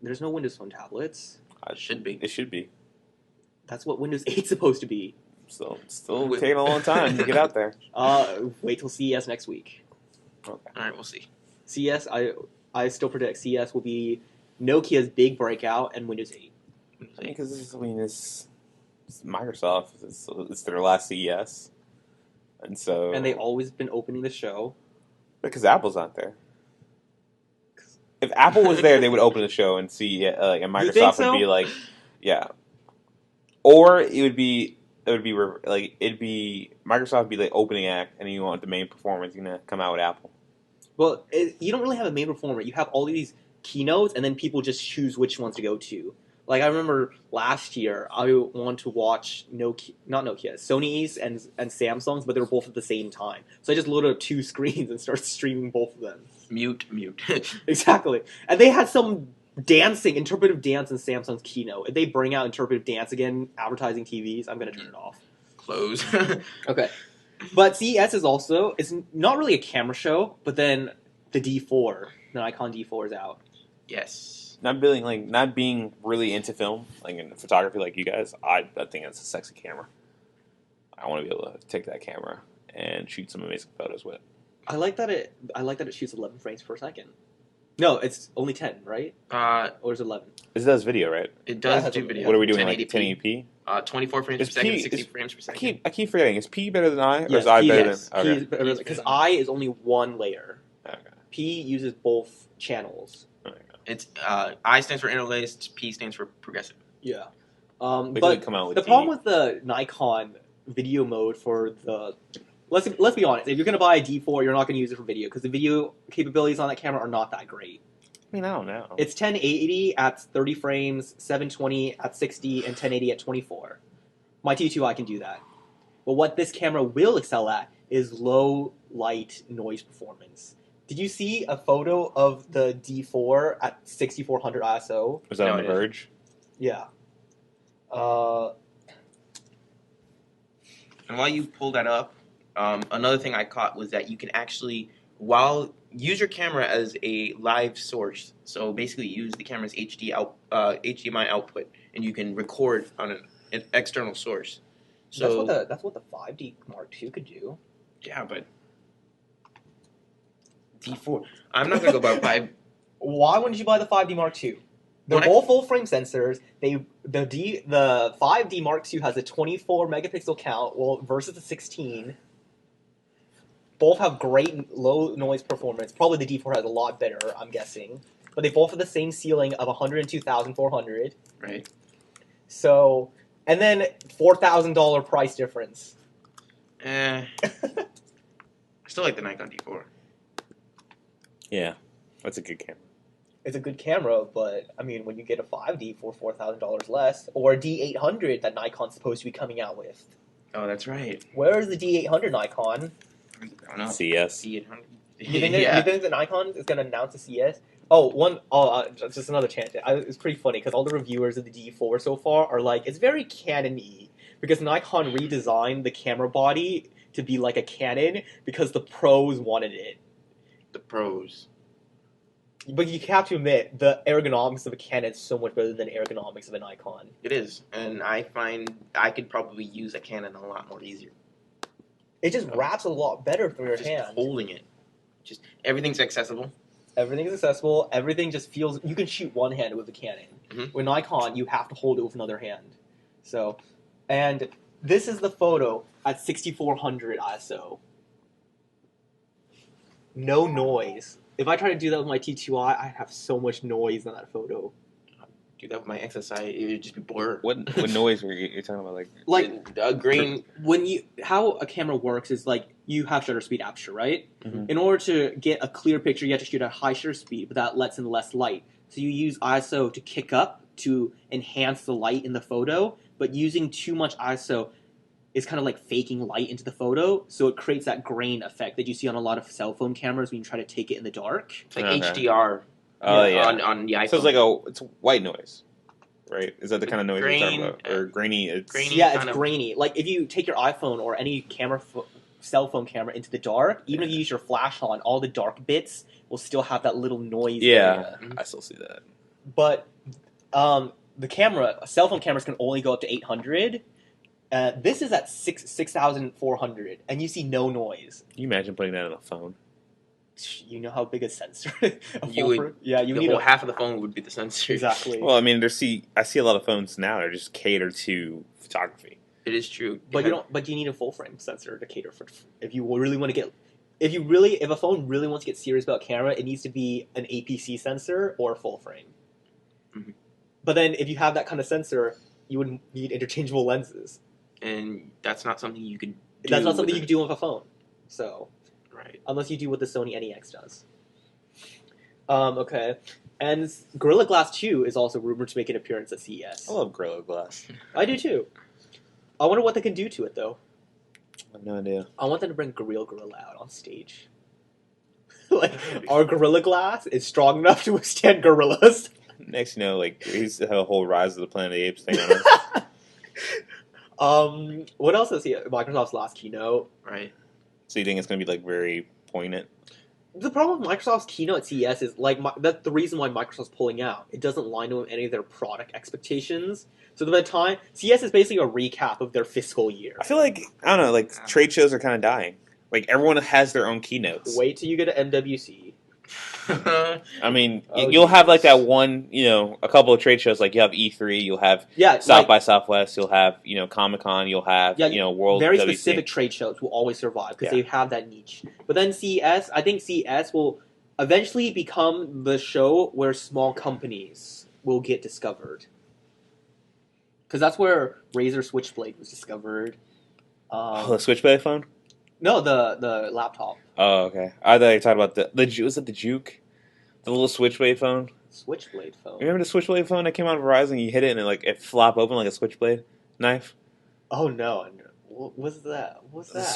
There's no Windows Phone tablets. it should be. It should be. That's what Windows 8's supposed to be. Still taking a long time to get out there. Wait till CES next week. Okay. All right, we'll see. CES, I I still predict CES will be Nokia's big breakout and Windows 8. Because it's Microsoft. It's their last CES, and so And they've always been opening the show. because Apple's not there. If Apple was there, they would open the show and see, and You think Microsoft so? would be like, yeah, or it'd be Microsoft would be the opening act, and you want the main performance, you're gonna come out with Apple. Well, you don't really have a main performer. You have all these keynotes, and then people just choose which ones to go to. Like, I remember last year, I wanted to watch Sony's and Samsung's, but they were both at the same time. So I just loaded up 2 screens and started streaming both of them. Mute. Exactly. And they had some interpretive dance in Samsung's keynote. If they bring out interpretive dance again, advertising TVs, I'm going to turn it off. Close. Okay. But CES is not really a camera show, but then the D4, the Nikon D4 is out. Yes. Not being really into film, like in photography, like you guys. I think it's a sexy camera. I want to be able to take that camera and shoot some amazing photos with it. I like that it shoots 11 frames per second. No, it's only 10, right? Or is it 11? It does video, right? It does Yeah, do video. What are we doing, 1080p. like 1080p? 24 frames Is per second, P- 60 is- frames per second. I keep forgetting. Is P better than I, or Yes, is I P, better yes. than? P Okay. is better because I is only one layer. Okay. P uses both channels. It's I stands for interlaced, P stands for progressive. Yeah. They But come out with the T. problem with the Nikon video mode for the let's be honest, if you're gonna buy a D4, you're not gonna use it for video because the video capabilities on that camera are not that great. I mean, I don't know. It's 1080 at 30 frames, 720 at 60, and 1080 at 24. My T2i can do that. But what this camera will excel at is low light noise performance. Did you see a photo of the D4 at 6400 ISO? Was that No, on The it is. Verge? Yeah. And while you pull that up, another thing I caught was that you can actually, use your camera as a live source. So basically, use the camera's HDMI output, and you can record on an external source. So that's what the 5D Mark II could do. yeah, but D4. I'm not gonna go by 5. Why wouldn't you buy the 5D Mark II? They're When I- both full frame sensors. The 5D Mark II has a 24 megapixel count, versus the 16. Both have great low noise performance. Probably the D4 has a lot better, I'm guessing. But they both have the same ceiling of 102,400. Right. So, and then $4,000 price difference. I still like the Nikon D4. Yeah, that's a good camera. It's a good camera, but I mean, when you get a 5D for $4,000 less, or a D800 that Nikon's supposed to be coming out with, Oh, that's right. where is the D800 Nikon? I don't know. CS. D800. You think, Yeah. you think the Nikon is going to announce a CS? Just another tangent. It's pretty funny because all the reviewers of the D4 so far are like, it's very Canon-y because Nikon redesigned the camera body to be like a Canon because the pros wanted it. The pros. But you have to admit, the ergonomics of a Canon is so much better than the ergonomics of a Nikon. It is, and I find I could probably use a Canon a lot more easier. It just wraps a lot better through your Just hand. holding it, just everything's accessible. Everything is accessible. Everything just feels... You can shoot one-handed with a Canon. Mhm. With Nikon, you have to hold it with another hand. So, and this is the photo at 6400 ISO. No noise. If I try to do that with my T2i, I'd have so much noise in that photo. Do that with my XSI, it would just be blurred. What noise were you talking about? Like, Like, grain. how a camera works is like you have shutter speed aperture, right? Mhm. In order to get a clear picture, you have to shoot at high shutter speed, but that lets in less light. So you use ISO to kick up to enhance the light in the photo, but using too much ISO is kind of like faking light into the photo, so it creates that grain effect that you see on a lot of cell phone cameras when you try to take it in the dark. It's like Okay. HDR oh yeah. on the iPhone. So it's white noise, right? Is that the kind of noise you're talking about, or grainy? It's grainy. Yeah, it's kind of- grainy. Like if you take your iPhone or any camera, cell phone camera into the dark, even if you use your flash on, all the dark bits will still have that little noise. Yeah, area. I still see that. But the camera, cell phone cameras can only go up to 800. This is at 6,400, and you see no noise. Can you imagine putting that on a phone? You know how big a sensor? A You full would- frame? Yeah, you the need whole half of the phone would be the sensor. exactly. Well, I mean, I see a lot of phones now that are just cater to photography. It is true. But you don't. But you need a full frame sensor to cater for. If you really want to get, if a phone really wants to get serious about camera, it needs to be an APC sensor or a full frame. Mhm. But then, if you have that kind of sensor, you would need interchangeable lenses. And that's not something you could. Do That's not something with you can do with a phone. So, Right. unless you do what the Sony NEX does. Okay. And Gorilla Glass 2 is also rumored to make an appearance at CES. I love Gorilla Glass. I do too. I wonder what they can do to it though. I have no idea. I want them to bring Gorilla out on stage. Like, our Gorilla Glass is strong enough to withstand gorillas. Next, you know, like we used to have a whole Rise of the Planet of the Apes thing on us. What else is here? Microsoft's last keynote. Right. So you think it's going to be like very poignant? The problem with Microsoft's keynote at CES is like that's the reason why Microsoft's pulling out. It doesn't line up with any of their product expectations. So by the time CES is basically a recap of their fiscal year. I feel like I don't know. Like trade shows are kind of dying. Like everyone has their own keynotes. Wait till you get to MWC. I mean, Oh, you'll have like Jesus. that one, you know, a couple of trade shows. Like you have E3, you'll have Yeah, South by Southwest, you'll have Comic Con, you'll have Yeah, World very WC. specific trade shows will always survive because Yeah. they have that niche. But then CES, I think CES will eventually become the show where small companies will get discovered. Because that's where Razer Switchblade was discovered. Oh, the Switchblade phone. No, the laptop. Oh, okay. I thought you were talking about the was it the Juke, the little Switchblade phone. Switchblade phone. Remember the Switchblade phone that came out of Verizon? You hit it and it flop open like a Switchblade knife. Oh no! What was that? What's It's a that?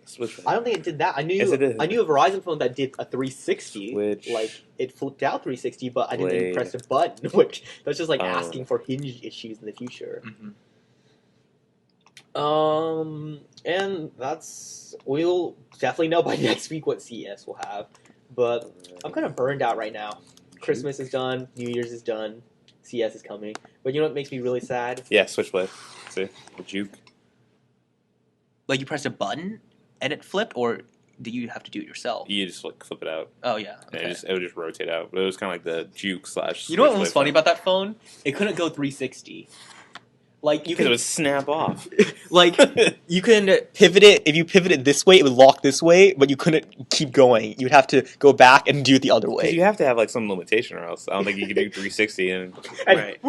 Switchblade. I don't think it did that. I knew Yes, it did. I knew a Verizon phone that did a 360. Switch. Like it flipped out 360, but I didn't think you Blade. press a button, which that's just like Oh. asking for hinge issues in the future. Mhm. And we'll definitely know by next week what CES will have. But I'm kind of burned out right now. Christmas is done, New Year's is done, CES is coming. But you know what makes me really sad? Yeah, Switchblade. See the Juke. Like you press a button and it flipped, or do you have to do it yourself? You just like flip it out. Oh yeah. And Okay. it would just rotate out. But it was kind of like the Juke slash. You know what was Switchblade funny phone. about that phone? It couldn't go 360. Like you Because can it would snap off. like you can pivot it. If you pivot it this way, it would lock this way, but you couldn't keep going. You'd have to go back and do it the other Because way. you have to have like some limitation, or else I don't think you could do 360. And And Right.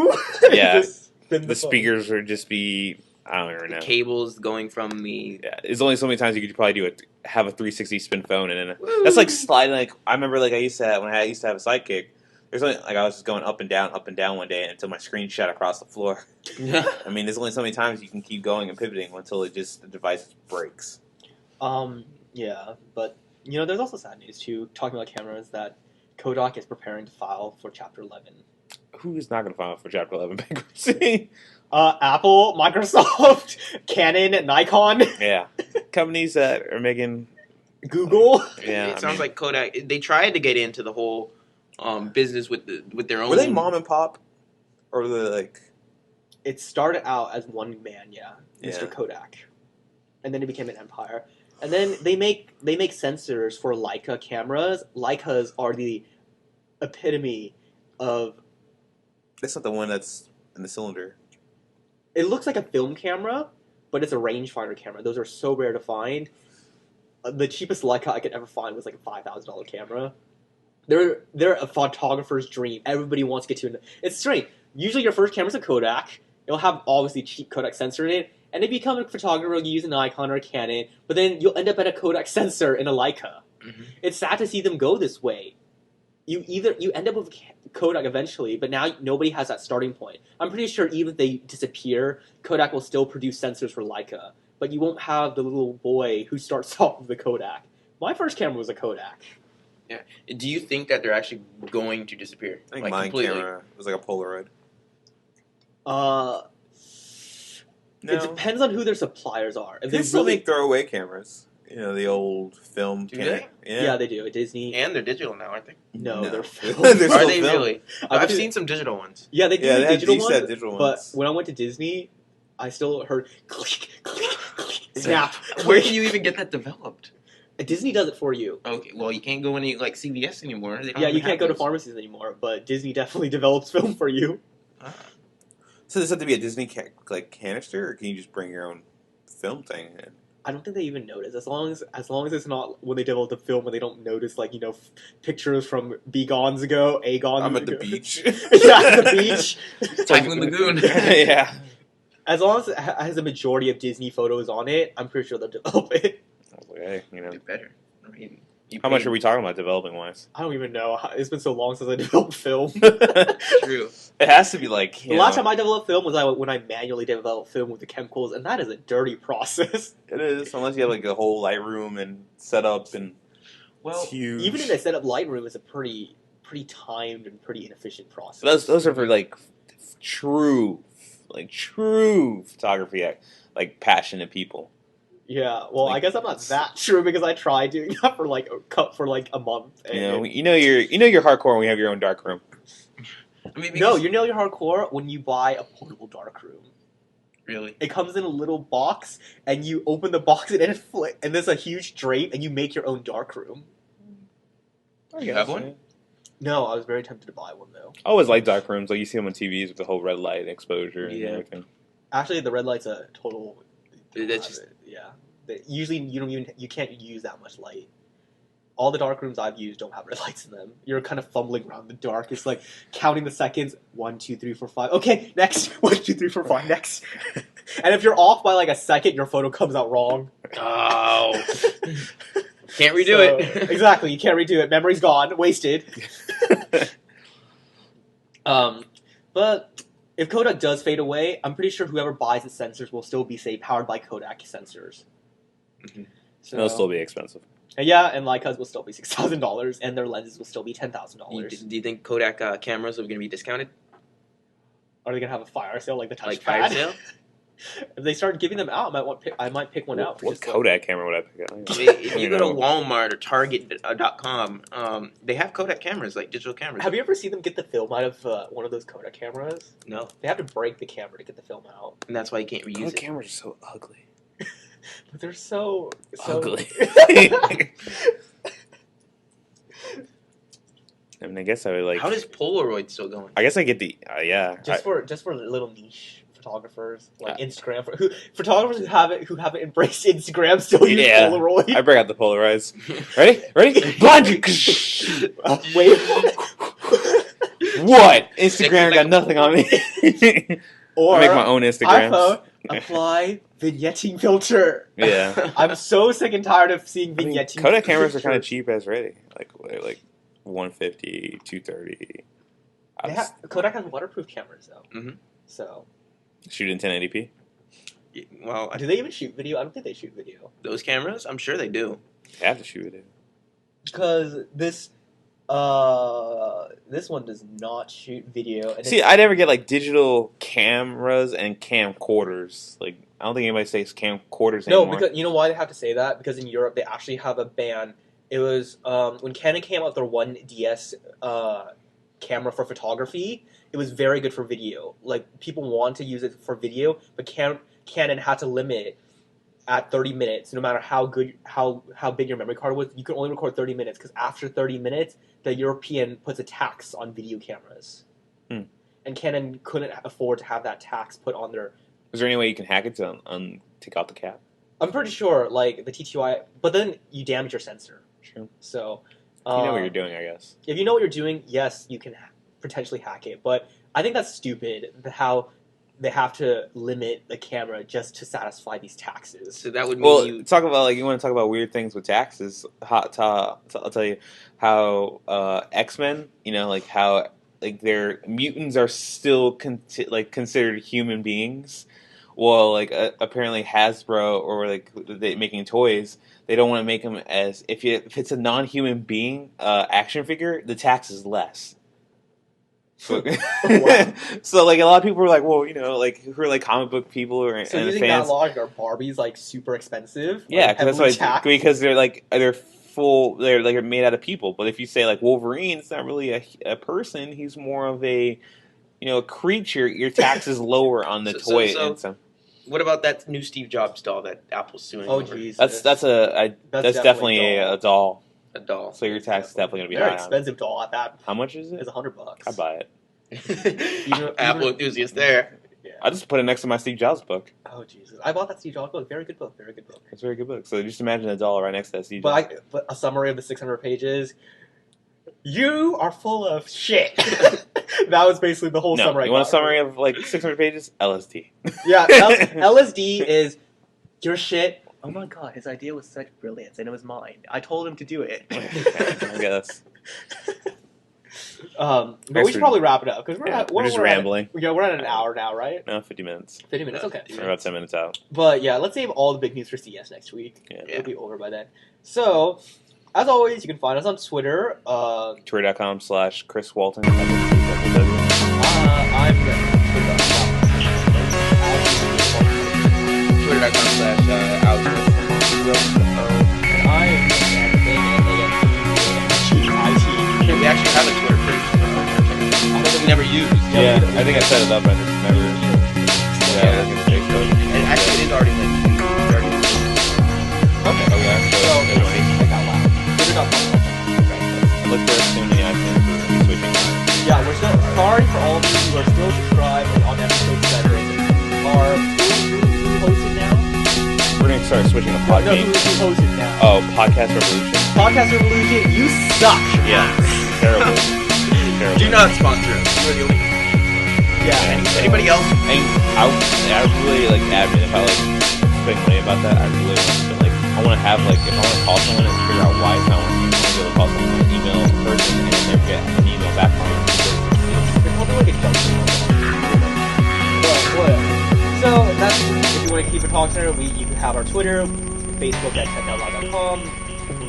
yeah, Yeah. the speakers would just be I don't even know. Cables going from the. Yeah, there's only so many times you could probably do it. Have a 360 spin phone, and then that's like sliding. Like I remember, like I used to have when I used to have a Sidekick. There's only like I was just going up and down one day until my screen shot across the floor. I mean, there's only so many times you can keep going and pivoting until the device breaks. Yeah, but there's also sad news too. Talking about cameras, that Kodak is preparing to file for Chapter 11. Who is not going to file for Chapter 11 bankruptcy? Apple, Microsoft, Canon, Nikon, Yeah, companies that are making. Google. Yeah, It sounds like Kodak. They tried to get into the whole business with their own. Were they mom and pop, or were they like? It started out as one man, Mr. Yeah. Kodak, and then it became an empire. And then they make sensors for Leica cameras. Leicas are the epitome of. That's not the one that's in the cylinder. It looks like a film camera, but it's a rangefinder camera. Those are so rare to find. The cheapest Leica I could ever find was like a $5,000 camera. They're a photographer's dream. Everybody wants to get to it. It's strange. Usually your first camera's a Kodak. It'll have obviously cheap Kodak sensor in it. And if you become a photographer, you use an Nikon or a Canon, but then you'll end up at a Kodak sensor in a Leica. Mhm. It's sad to see them go this way. You end up with Kodak eventually, but now nobody has that starting point. I'm pretty sure even if they disappear, Kodak will still produce sensors for Leica, but you won't have the little boy who starts off with the Kodak. My first camera was a Kodak. Do you think that they're actually going to disappear? I think Like, my completely? camera was like a Polaroid. It depends on who their suppliers are. If They they still really, make throwaway cameras. The old film. Do Canon. they? yeah, they do. At Disney, And they're digital now, aren't they? no, No. they're film. They're Are still they film. really? I've I've seen- seen some digital ones. Yeah, they do Yeah, the they had digital decent ones. digital But ones. when I went to Disney, I still heard click, click, click, snap. Where can you even get that developed? Disney does it for you. Okay, well, you can't go any like CVS anymore. They don't Yeah, even you can't have go to those. pharmacies anymore, but Disney definitely develops film for you. Ah. So does it have to be a Disney canister, or can you just bring your own film thing in? I don't think they even notice. As long as it's not when they develop the film when they don't notice, like, pictures from Begons ago, Agons I'm at the ago. beach. Yeah, at the beach. Typhoon Lagoon. Yeah. As long as it has a majority of Disney photos on it, I'm pretty sure they'll develop it. I was like, hey, It better. I mean, you how much paid- are we talking about developing wise? I don't even know. It's been so long since I developed film. True. It has to be like The last time I developed film was when I manually developed film with the chemicals, and that is a dirty process. It is, unless you have like a whole Lightroom and setup and Well, it's huge. Even in a setup Lightroom is a pretty timed and pretty inefficient process. Those are for like true photography, like passionate people. Yeah, well, Like, I guess I'm not that true because I tried doing that for like a month. And You know you're hardcore when we have your own darkroom. I mean, no, because- you know you're hardcore when you buy a portable darkroom. really. It comes in a little box, and you open the box and and there's a huge drape, and you make your own darkroom. You have one? No, I was very tempted to buy one though. I always like darkrooms, like you see them on TVs with the whole red light exposure and Yeah. everything. Actually, the red light's a total. That's just yeah. Usually, you can't use that much light. All the dark rooms I've used don't have red lights in them. You're kind of fumbling around in the dark. It's like counting the seconds. 1, 2, 3, 4, 5. Okay, next. 1, 2, 3, 4, 5. Next. And if you're off by like a second, your photo comes out wrong. oh, can't redo So, it. Exactly. You can't redo it. Memory's gone. Wasted. But if Kodak does fade away, I'm pretty sure whoever buys the sensors will still be, say, powered by Kodak sensors. Mhm. So, It'll still be expensive. yeah, and Leicas will still be $6,000, and their lenses will still be $10,000. Do you think Kodak cameras are going to be discounted? Are they gonna have a fire sale like the touchpad? Like fire sale? If they start giving them out, I might pick one out. For What just, like- Kodak camera would I pick out? I mean, if you go to Walmart or Target.com, they have Kodak cameras, like digital cameras. Have you ever seen them get the film out of one of those Kodak cameras? No, They have to break the camera to get the film out. and that's why you can't reuse Kodak it. cameras are so ugly. But they're so Ugly. I mean, I guess I would like. How does Polaroid still going? I guess I get the just for little niche photographers like Yeah. Instagram photographers who haven't embraced Instagram still use Yeah. Polaroid. I bring out the Polaroids. Ready? Blind you. Wait. What? Instagram got nothing on me. Or I make my own Instagrams. iPhone apply vignetting filter. Yeah. I'm so sick and tired of seeing I mean, vignetting. Kodak cameras are kind of filters. cheap as ready. Like 150, 230. Kodak has waterproof cameras though. Mhm. So Shoot in 1080p. Well, do they even shoot video? I don't think they shoot video those cameras, I'm sure they do. You have to shoot it. because this one does not shoot video. And See, I never get like digital cameras and camcorders. Like, I don't think anybody says camcorders no, anymore. because you know why they have to say that? Because in Europe they actually have a ban. It was when Canon came out with their 1DS camera for photography. It was very good for video. Like people want to use it for video, but Canon had to limit it at 30 minutes. No matter how big your memory card was, you could only record 30 minutes because after 30 minutes, the European puts a tax on video cameras, Hmm. and Canon couldn't afford to have that tax put on their. Is there any way you can hack it to take out the cap? I'm pretty sure, like the TTY, but then you damage your sensor. Sure. So You know what you're doing, I guess. If you know what you're doing, yes, you can potentially hack it. But I think that's stupid. How they have to limit the camera just to satisfy these taxes. So that would mean Well, you. talk about you want to talk about weird things with taxes. I'll tell you how X-Men, like how like their mutants are still considered human beings. Well, apparently Hasbro or they making toys, they don't want to make them as if it's a non-human being action figure, the tax is less. So, Wow. so a lot of people are like, well, who are comic book people or So and using fans. that logic, are Barbies super expensive? Yeah, because heavily that's why taxed? because they're full. They're made out of people. But if you say Wolverine, it's not really a person. He's more of a creature. Your tax is lower on the So- toy. so- and so, What about that new Steve Jobs doll that Apple's suing Oh over? jeez. That's definitely a doll. A doll. So your tax is definitely gonna be very high. expensive doll at that. How much is it? It's $100. I'd buy it. Apple enthusiast there. Yeah. I just put it next to my Steve Jobs book. Oh Jesus! I bought that Steve Jobs book. Very good book. Very good book. It's a very good book. So just imagine a doll right next to that Steve Jobs. But a summary of the 600 pages. You are full of shit. That was basically the whole No, summary. you want a summary of like 600 pages? LSD. Yeah, LSD is your shit. Oh my god, his idea was such brilliance, and it was mine. I told him to do it. I guess. But we should probably wrap it up because We're just rambling. We're at an hour now, right? No, 50 minutes. 50 minutes, okay. We're about 10 minutes out. But yeah, let's save all the big news for CES next week. Yeah. It'll be over by then. So, as always, you can find us on Twitter. Twitter.com/Chris Walton. I'm Twitter.com/Alex. and I am We actually have a Twitter page. We never used. Yeah, I think I set it up. I just never. Yeah, look at Facebook. And actually, it is already linked. Okay. Oh, yeah. So, check out loud. Twitter.com. I look forward to seeing the iTunes for switching. Yeah, we're still sorry for all of you who are still subscribed on episode 7. Are who hosted now? We're going to start switching to No, Podbean. who hosted now? Oh, Podcast Revolution. Podcast Revolution, you suck. Yeah. Terrible. Terrible. Do not sponsor us. We're the only. Yeah. Anybody else? And I really like admin. If I like spend money about that, I really want to spend, like, I want to have, like, if I want to call someone and figure out why it's not working, I want to be able to call someone and email a person and then never get an email back from them. It's probably like a junk email. But whatever. So that's if you want to keep it talking, you can have our Twitter, Facebook at checkoutloud.com.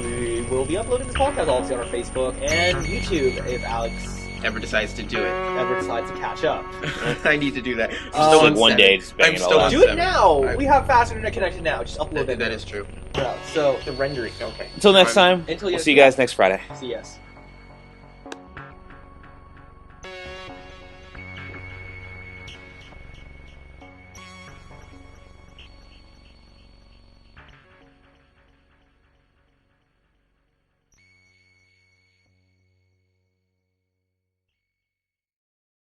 We will be uploading this podcast also on our Facebook and YouTube if Alex Ever decides to do it. ever decides to catch up. I need to do that. Just Still like on one 7. day, just bang I'm it still all on out. Do it 7. now. We have fast internet connection now. Just upload That that. is true. So The rendering. Okay. Until next time, Until we'll you- see you guys next Friday. CS.